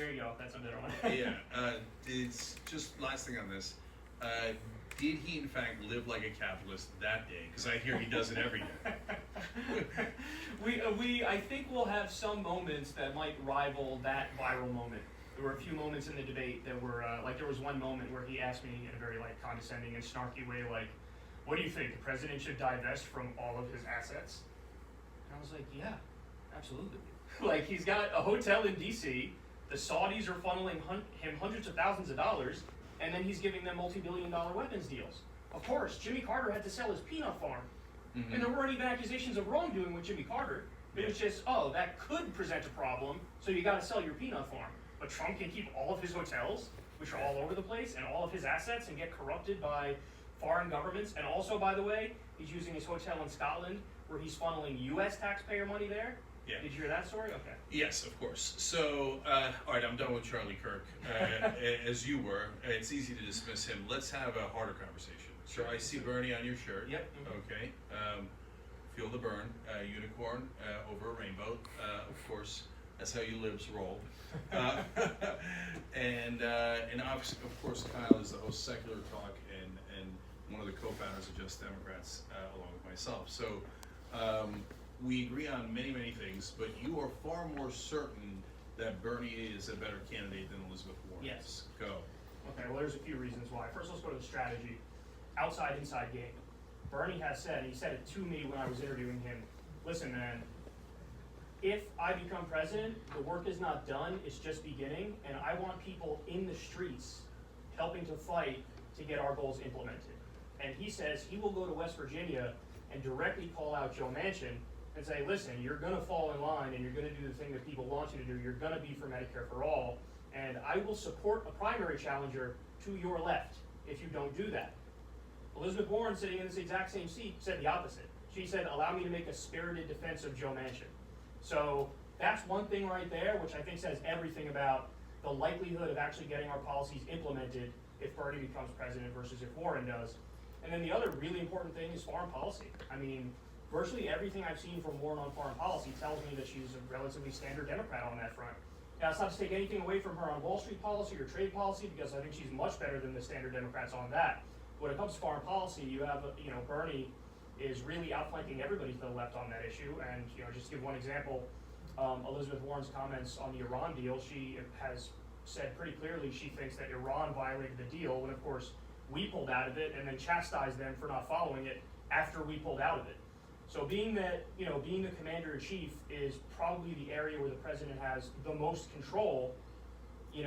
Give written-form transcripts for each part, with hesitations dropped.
there you go. That's a better one. Yeah, it's just last thing on this. Did he in fact live like a capitalist that day? Because I hear he does it every day. I think we'll have some moments that might rival that viral moment. There were a few moments in the debate that were, like there was one moment where he asked me in a very like condescending and snarky way, like, what do you think, the president should divest from all of his assets? And I was like, yeah, absolutely. Like, he's got a hotel in DC, the Saudis are funneling him hundreds of thousands of dollars, and then he's giving them multi-billion-dollar weapons deals. Of course, Jimmy Carter had to sell his peanut farm. And there weren't even accusations of wrongdoing with Jimmy Carter. It was just, oh, that could present a problem, so you gotta sell your peanut farm. But Trump can keep all of his hotels, which are all over the place, and all of his assets, and get corrupted by foreign governments. And also, by the way, he's using his hotel in Scotland, where he's funneling US taxpayer money there. Yeah. Did you hear that story? Okay. Yes, of course. So, all right, I'm done with Charlie Kirk. As you were, it's easy to dismiss him. Let's have a harder conversation. So I see Bernie on your shirt. Yep. Okay. Feel the burn. Unicorn over a rainbow. Of course, that's how you libs roll. And obviously, of course, Kyle is the host of Secular Talk and one of the co-founders of Just Democrats, along with myself. So. We agree on many, many things, but you are far more certain that Bernie is a better candidate than Elizabeth Warren. Yes. Go. Okay, well, there's a few reasons why. First, let's go to the strategy. Outside, inside game. Bernie has said, and he said it to me when I was interviewing him, listen, man, if I become president, the work is not done, it's just beginning, and I want people in the streets helping to fight to get our goals implemented. And he says he will go to West Virginia and directly call out Joe Manchin and say, listen, you're gonna fall in line and you're gonna do the thing that people want you to do. You're gonna be for Medicare for all, and I will support a primary challenger to your left if you don't do that. Elizabeth Warren, sitting in this exact same seat, said the opposite. She said, allow me to make a spirited defense of Joe Manchin. So that's one thing right there, which I think says everything about the likelihood of actually getting our policies implemented if Bernie becomes president versus if Warren does. And then the other really important thing is foreign policy. I mean, virtually everything I've seen from Warren on foreign policy tells me that she's a relatively standard Democrat on that front. Now, it's not to take anything away from her on Wall Street policy or trade policy, because I think she's much better than the standard Democrats on that. When it comes to foreign policy, you have, Bernie is really outflanking everybody to the left on that issue. And, just to give one example, Elizabeth Warren's comments on the Iran deal, she has said pretty clearly she thinks that Iran violated the deal when, of course, we pulled out of it, and then chastised them for not following it after we pulled out of it. So being that, being the commander-in-chief is probably the area where the president has the most control, you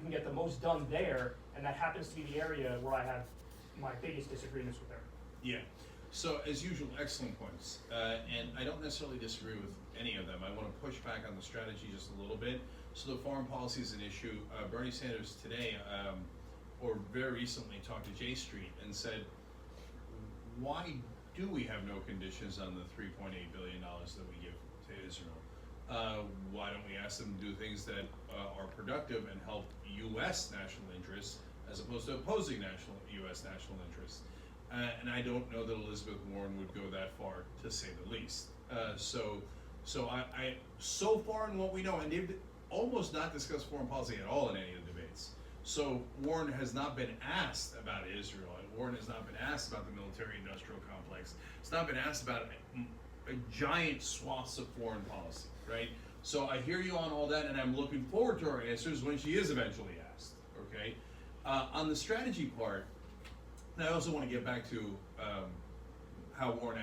can get the most done there, and that happens to be the area where I have my biggest disagreements with her. Yeah. So, as usual, excellent points. And I don't necessarily disagree with any of them. I want to push back on the strategy just a little bit. So the foreign policy is an issue. Bernie Sanders today, or very recently, talked to J Street and said, why do we have no conditions on the $3.8 billion that we give to Israel? Why don't we ask them to do things that are productive and help U.S. national interests as opposed to opposing U.S. national interests? And I don't know that Elizabeth Warren would go that far, to say the least. So far in what we know, and they've almost not discussed foreign policy at all in any of the debates. So Warren has not been asked about Israel, and Warren has not been asked about the military-industrial complex. It's not been asked about a giant swaths of foreign policy, right? So I hear you on all that, and I'm looking forward to her answers when she is eventually asked, okay? On the strategy part, and I also want to get back to how Warren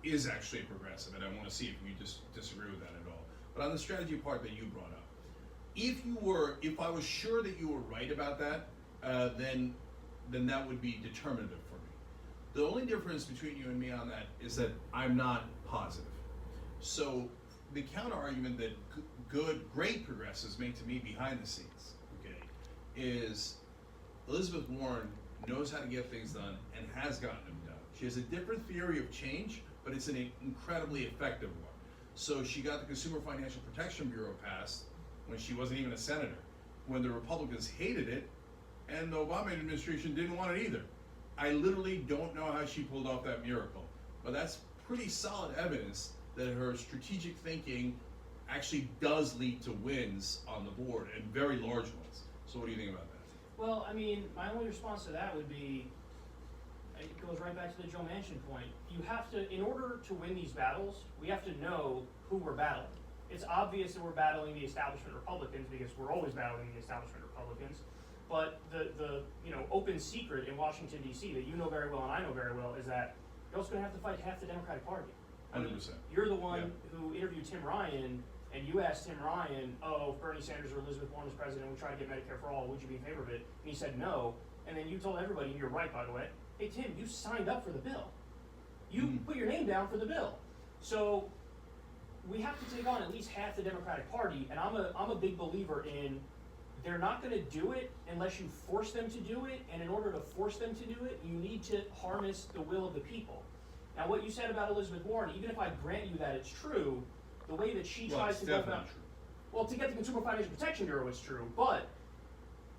is actually a progressive, and I want to see if you disagree with that at all. But on the strategy part that you brought up, if I was sure that you were right about that, then that would be determinative for me. The only difference between you and me on that is that I'm not positive. So the counter argument that great progressives make to me behind the scenes, okay, is Elizabeth Warren knows how to get things done and has gotten them done. She has a different theory of change, but it's an incredibly effective one. So she got the Consumer Financial Protection Bureau passed when she wasn't even a senator, when the Republicans hated it, and the Obama administration didn't want it either. I literally don't know how she pulled off that miracle, but that's pretty solid evidence that her strategic thinking actually does lead to wins on the board, and very large ones. So what do you think about that? Well, I mean, my only response to that would be, it goes right back to the Joe Manchin point. You have to, in order to win these battles, we have to know who we're battling. It's obvious that we're battling the establishment Republicans because we're always battling the establishment Republicans. But the open secret in Washington, D.C. that you know very well and I know very well is that you're also going to have to fight half the Democratic Party. I mean, 100%. you're the one who interviewed Tim Ryan, and you asked Tim Ryan, oh, if Bernie Sanders or Elizabeth Warren was president, we try to get Medicare for all, would you be in favor of it? And he said no. And then you told everybody, and you're right, by the way, hey, Tim, you signed up for the bill. You put your name down for the bill. So we have to take on at least half the Democratic Party, and I'm a big believer in they're not going to do it unless you force them to do it, and in order to force them to do it, you need to harness the will of the people. Now, what you said about Elizabeth Warren, even if I grant you that it's true, the way that she tries to go about, well, to get the Consumer Financial Protection Bureau, it's true, but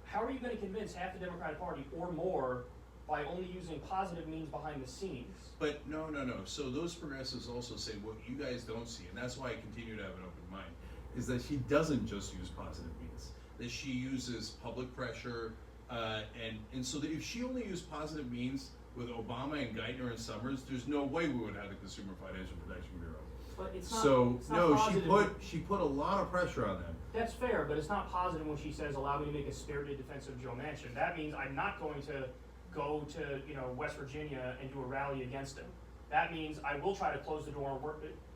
how are you going to convince half the Democratic Party or more by only using positive means behind the scenes? But no. So those progressives also say what you guys don't see, and that's why I continue to have an open mind, is that she doesn't just use positive means. That she uses public pressure, and so that if she only used positive means with Obama and Geithner and Summers, there's no way we would have the Consumer Financial Protection Bureau. But it's not. So it's not no, positive. she put a lot of pressure on them. That's fair, but it's not positive when she says, "Allow me to make a spirited defense of Joe Manchin." That means I'm not going to go to West Virginia and do a rally against him. That means I will try to close the door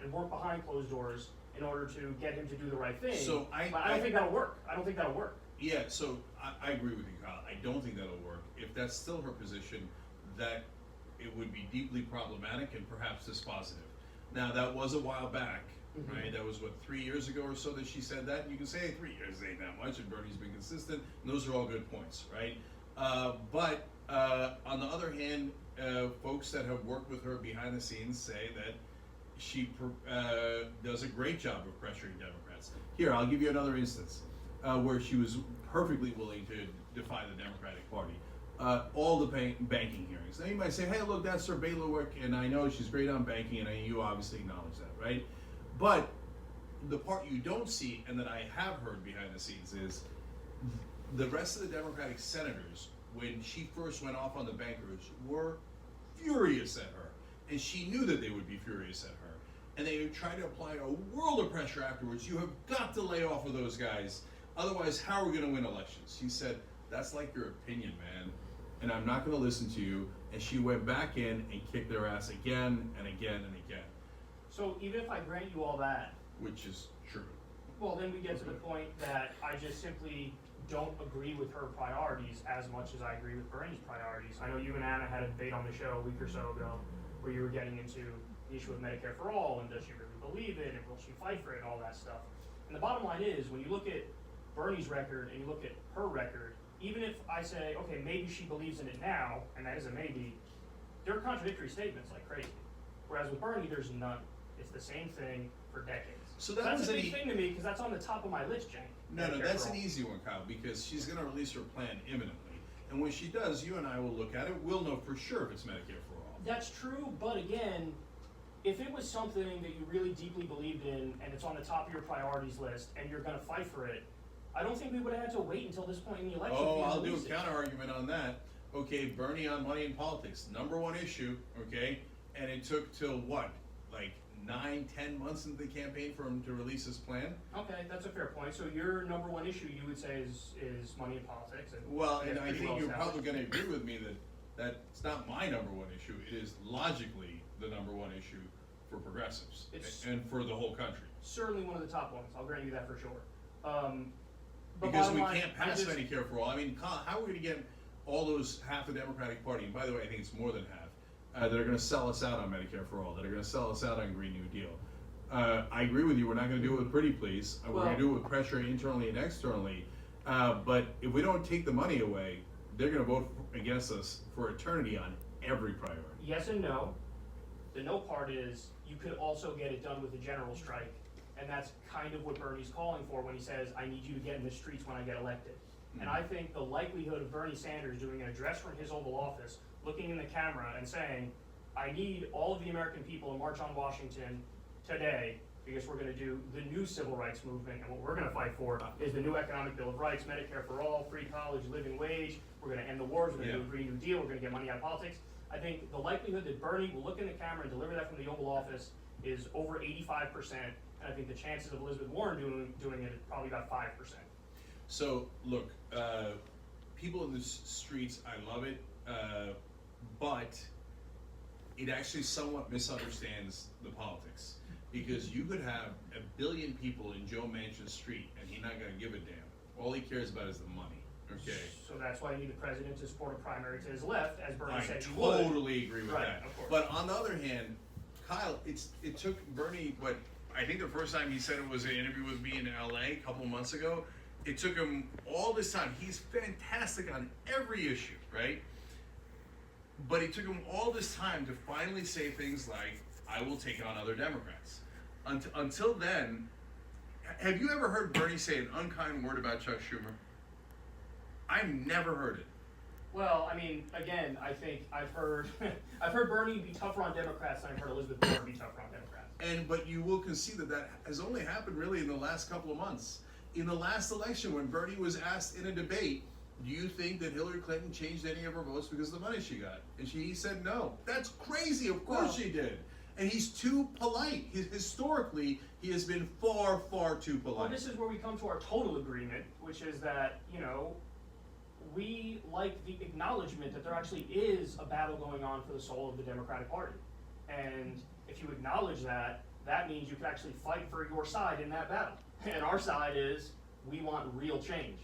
and work behind closed doors in order to get him to do the right thing. So but I don't think that'll work. I don't think that'll work. Yeah, so I agree with you, Kyle. I don't think that'll work. If that's still her position, that it would be deeply problematic and perhaps dispositive. Now, that was a while back, right? That was, 3 years ago or so that she said that? And you can say, hey, 3 years ain't that much, and Bernie's been consistent, and those are all good points, right? But on the other hand, folks that have worked with her behind the scenes say that she does a great job of pressuring Democrats. Here, I'll give you another instance where she was perfectly willing to defy the Democratic Party. All the banking hearings. Now you might say, hey, look, that's her bailiwick, and I know she's great on banking, and you obviously acknowledge that, right? But the part you don't see, and that I have heard behind the scenes, is the rest of the Democratic senators, when she first went off on the bankers, were furious at her. And she knew that they would be furious at her. And they tried to apply a world of pressure afterwards. You have got to lay off of those guys. Otherwise, how are we going to win elections? She said, that's like your opinion, man. And I'm not going to listen to you. And she went back in and kicked their ass again and again and again. So even if I grant you all that, which is true. well, then we get to the point that I just simply don't agree with her priorities as much as I agree with Bernie's priorities. I know you and Anna had a debate on the show a week or so ago where you were getting into the issue of Medicare for all and does she really believe it and will she fight for it and all that stuff. And the bottom line is, when you look at Bernie's record and you look at her record, even if I say, okay, maybe she believes in it now, and that is a maybe, there are contradictory statements like crazy. Whereas with Bernie, there's none. It's the same thing for decades. So that's a big thing to me because that's on the top of my list, Jane. No, that's an easy one, Kyle, because she's going to release her plan imminently. And when she does, you and I will look at it. We'll know for sure if it's Medicare for all. That's true, but again, if it was something that you really deeply believed in and it's on the top of your priorities list and you're going to fight for it, I don't think we would have had to wait until this point in the election. Oh, I'll do a counter argument on that. Okay, Bernie on money in politics, #1 issue, okay? And it took till what, like 9-10 months into the campaign for him to release his plan? Okay, that's a fair point. So your #1 issue, you would say, is money in politics. And well, and I think you're probably going to agree with me that it's not my #1 issue. It is logically the #1 issue for progressives and for the whole country. Certainly one of the top ones. I'll grant you that for sure. Because we can't pass Medicare for all. I mean, how are we going to get all those half the Democratic Party, and by the way, I think it's more than half, that are going to sell us out on Medicare for all, that are going to sell us out on Green New Deal? I agree with you. We're not going to do it with pretty please. We're going to do it with pressure internally and externally. But if we don't take the money away, they're going to vote against us for eternity on every priority. Yes and no. The no part is you could also get it done with a general strike. And that's kind of what Bernie's calling for when he says, I need you to get in the streets when I get elected. And I think the likelihood of Bernie Sanders doing an address from his Oval Office, looking in the camera and saying, I need all of the American people to march on Washington today because we're gonna do the new civil rights movement, and what we're gonna fight for is the new economic bill of rights, Medicare for all, free college, living wage, we're gonna end the wars, we're gonna do a Green New Deal, we're gonna get money out of politics. I think the likelihood that Bernie will look in the camera and deliver that from the Oval Office is over 85%, and I think the chances of Elizabeth Warren doing it is probably about 5%. So, look, people in the streets, I love it, but it actually somewhat misunderstands the politics. Because you could have 1 billion people in Joe Manchin's street and he's not gonna give a damn. All he cares about is the money, okay? So that's why you need the president to support a primary to his left, as Bernie I said he would. totally agree with Right, that. of course. But on the other hand, Kyle, it took Bernie, I think the first time he said it was an interview with me in LA a couple months ago. It took him all this time. He's fantastic on every issue, right? But it took him all this time to finally say things like, I will take on other Democrats. Until then, have you ever heard Bernie say an unkind word about Chuck Schumer? I've never heard it. Well, I mean, again, I think I've heard Bernie be tougher on Democrats than I've heard Elizabeth Warren be tougher on Democrats. But you will concede that has only happened really in the last couple of months. In the last election, when Bernie was asked in a debate, do you think that Hillary Clinton changed any of her votes because of the money she got? And he said no. That's crazy. Of course she did. And he's too polite. Historically, he has been far, far too polite. Well, this is where we come to our total agreement, which is that, we like the acknowledgement that there actually is a battle going on for the soul of the Democratic Party. And if you acknowledge that, that means you can actually fight for your side in that battle. And our side is, we want real change.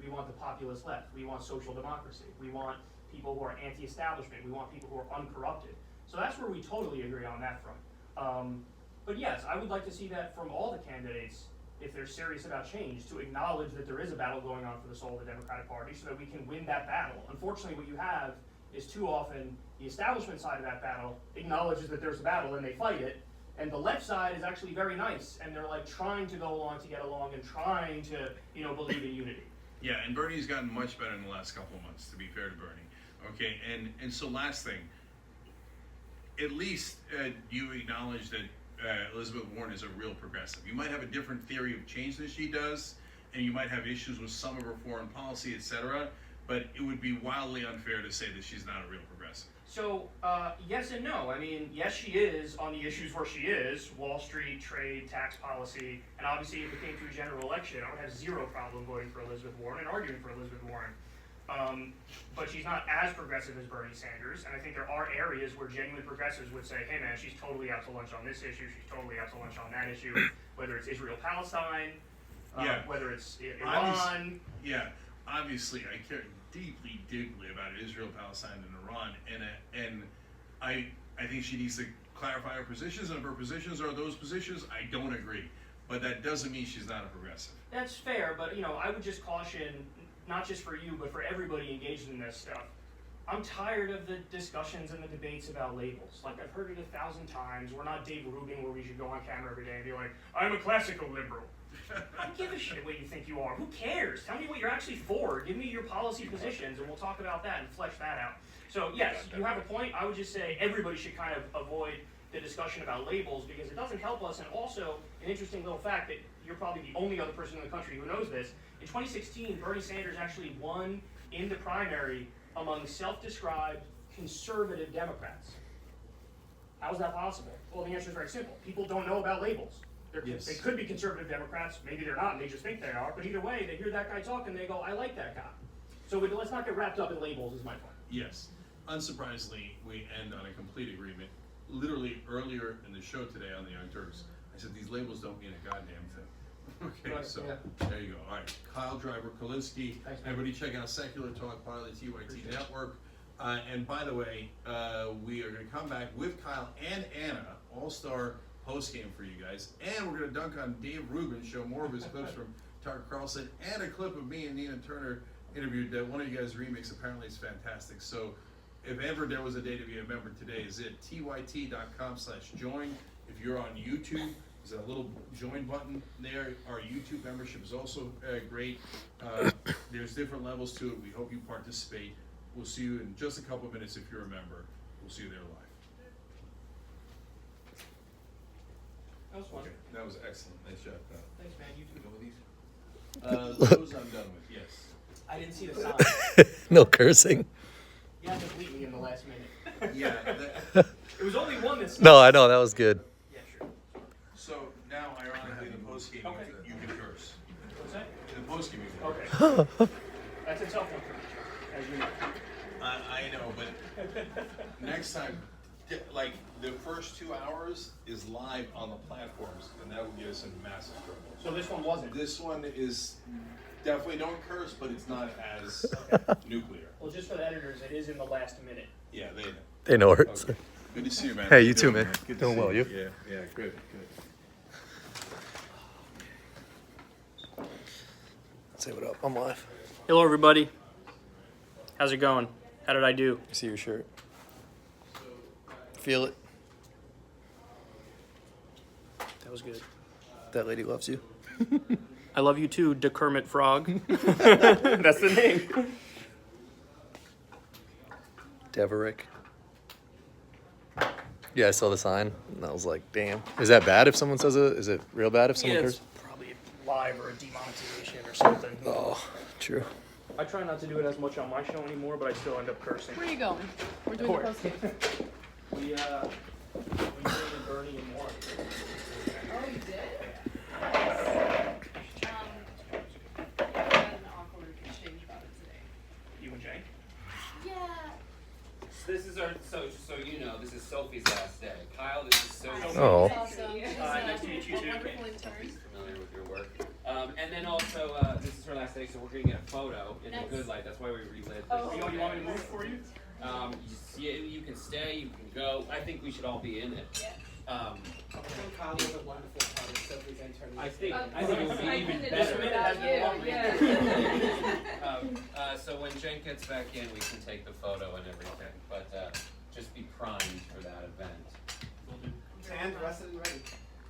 We want the populist left. We want social democracy. We want people who are anti-establishment. We want people who are uncorrupted. So that's where we totally agree on that front. But yes, I would like to see that from all the candidates, if they're serious about change, to acknowledge that there is a battle going on for the soul of the Democratic Party so that we can win that battle. Unfortunately, what you have is too often the establishment side of that battle acknowledges that there's a battle and they fight it, and the left side is actually very nice, and they're like trying to go along to get along and trying to, believe in unity. Yeah, and Bernie's gotten much better in the last couple of months, to be fair to Bernie. Okay, and so last thing, at least you acknowledge that Elizabeth Warren is a real progressive. You might have a different theory of change than she does, and you might have issues with some of her foreign policy, etc., but it would be wildly unfair to say that she's not a real progressive. So, yes and no. I mean, yes, she is on the issues where she is, Wall Street, trade, tax policy, and obviously if it came to a general election, I would have zero problem voting for Elizabeth Warren and arguing for Elizabeth Warren. But she's not as progressive as Bernie Sanders, and I think there are areas where genuine progressives would say, hey man, she's totally out to lunch on this issue, she's totally out to lunch on that issue, whether it's Israel-Palestine, whether it's Iran. Obviously I care deeply about Israel, Palestine, and Iran, and I think she needs to clarify her positions, and if her positions are those positions, I don't agree. But that doesn't mean she's not a progressive. That's fair, but I would just caution, not just for you, but for everybody engaged in this stuff. I'm tired of the discussions and the debates about labels. Like, I've heard it 1,000 times. We're not Dave Rubin where we should go on camera every day and be like, I'm a classical liberal. I don't give a shit what you think you are. Who cares? Tell me what you're actually for. Give me your policy positions and we'll talk about that and flesh that out. So yes, you have a point. I would just say everybody should kind of avoid the discussion about labels because it doesn't help us. And also, an interesting little fact that you're probably the only other person in the country who knows this. In 2016, Bernie Sanders actually won in the primary among self-described conservative Democrats. How is that possible? Well, the answer is very simple. People don't know about labels. Yes. They could be conservative Democrats, maybe they're not, and they just think they are, but either way, they hear that guy talk and they go, I like that guy. So let's not get wrapped up in labels is my point. Yes. Unsurprisingly, we end on a complete agreement. Literally earlier in the show today on the Young Turks, I said these labels don't mean a goddamn thing. Okay, Right, so yeah. there you go. All right, Kyle Driver, Kalinsky. Thanks, man. Everybody check out Secular Talk, part of the TYT Appreciate network. And by the way, we are going to come back with Kyle and Anna, all-star post-game for you guys. And we're going to dunk on Dave Rubin, show more of his clips from Tucker Carlson, and a clip of me and Nina Turner interviewed that one of you guys remix. Apparently it's fantastic. So if ever there was a day to be a member, today is it. TYT.com/join. If you're on YouTube, there's a little join button there. Our YouTube membership is also great. There's different levels to it. We hope you participate. We'll see you in just a couple of minutes if you're a member. We'll see you there live. was fun. Okay, that was excellent. Nice job, Kyle. Thanks, man. You too. Go with these? Those I'm done with, yes. I didn't see the sign. No cursing. You had to bleep me in the last minute. Yeah. It was only one that's. No, I know that was good. Yeah, sure. So now, ironically, in the post game, Okay. you can curse. What's that? In the post game, you can curse. Okay. That's a tough one for me, as you know. I know, but next time, like the first 2 hours is live on the platforms, and that would get us in massive trouble. So this one wasn't. This one is definitely don't curse, but it's not as nuclear. Well, just for the editors, it is in the last minute. Yeah, they know. They know it. Okay. Good to see you, man. Hey, How you too, doing, man. Good to Doing see well, you? Yeah, good. Say what up. I'm live. Hello, everybody. How's it going? How did I do? See your shirt. Feel it. That was good. That lady loves you. I love you too, De Kermit Frog. That's the name. Deverick. Yeah, I saw the sign, and I was like, damn. Is that bad if someone says it? Is it real bad if someone Yeah, curses? it's probably live or a demonetization or something. Oh, true. I try not to do it as much on my show anymore, but I still end up cursing. Where are you going? We're doing the Court. post game. We did Bernie and more. Oh, you did? I had an awkward exchange about it today. You and Jay? Yeah. This is our, so just so you know, this is Sophie's last day. Kyle, this is Sophie's. Oh. Awesome. Nice to meet you too. Wonderful intern. She's familiar with your work. And then also, this is her last day, so we're gonna get a photo in the good light. That's why we relit this. Oh. You want me to move for you? You can stay, you can go. I think we should all be in it. Yeah. Kyle was a wonderful part of Sophie's intern. I think I it would be couldn't even do better. it without you. Yeah. So when Jen gets back in, we can take the photo and everything. But just be primed for that event. Tanned, rested, and ready.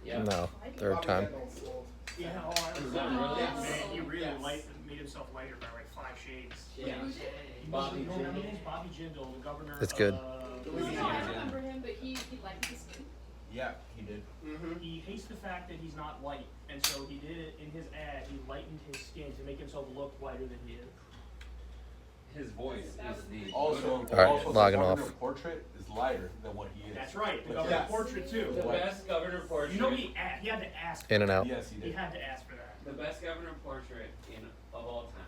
Yeah. No, third time. Yeah, oh, I was Really? Man, he really Yes. made himself lighter by like 5 shades. Yeah. Bobby Bobby Jindal. Jindal. Bobby Jindal, the governor That's good. No, I remember him, but he liked his skin. Yeah, he did. Mm-hmm. He hates the fact that he's not white, and so he did it in his ad. He lightened his skin to make himself look whiter than he is. His voice is the. Also, right, also logging the off. governor portrait is lighter than what he is. That's right, the But governor yes. portrait too. The best governor portrait. You know he had to ask. In and out. Yes, he He did. had to ask for that. The best governor portrait of all time.